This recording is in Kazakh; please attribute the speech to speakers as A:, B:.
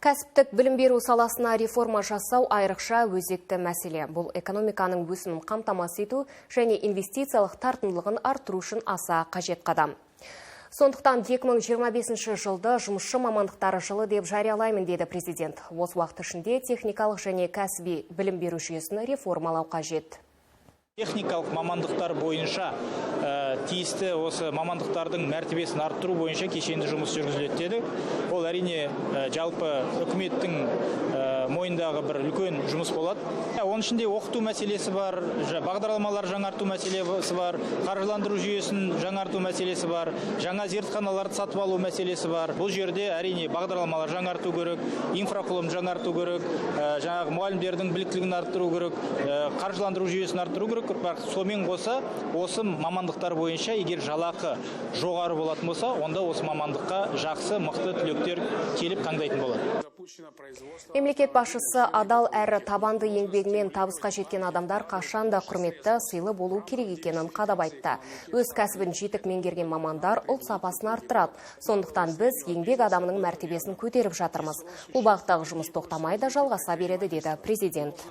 A: Кәсіптік білім беру саласына реформа жасау айрықша өзекті мәселе. Бұл экономиканың өсімін қамтамасыз ету және инвестициялық тартымдылығын арттыру үшін аса қажет қадам. Сондықтан 2025 жылды жұмысшы мамандықтары жылы деп жариялаймын, деді президент. Осы уақыт ішінде техникалық және кәсіби білім беру жүйесін реформалау қажет.
B: Техникалық мамандықтар бойынша тиісті осы мамандықтардың мәртебесін арттыру бойынша кешенді жұмыс жүргізіледі деді. Ол әрине жалпы үкіметтің мойнындағы бір үлкен жұмыс болады. Оның ішінде оқыту мәселесі бар, бағдарламалар жаңарту мәселесі бар, қаржыландыру жүйесін жаңарту мәселесі бар, жаңа зертханаларды сатып алу мәселесі бар. Бұл жерде әрине бағдарламалар жаңарту керек, инфрақұрылым жаңарту керек, жаңағы мұғалімдердің біліктілігін арттыру керек, қаржыландыру жүйесін арттыру керек. Сонымен қоса, осы мамандықтар бойынша егер жалақы жоғары болатын болса, онда осы мамандыққа жақсы, мықты түлектер келіп таңдайтын болады.
A: Мемлекет басшысы адал әрі табанды еңбегімен табысқа жеткен адамдар қашанда құрметті, сыйлы болу керек екенін қадап айтты. Өз кәсібін жетік меңгерген мамандар ұлт сапасын арттырады. Сондықтан біз еңбек адамының мәртебесін көтеріп жатырмыз. Бұл бағыттағы жұмыс тоқтамай да жалғаса береді, деді президент.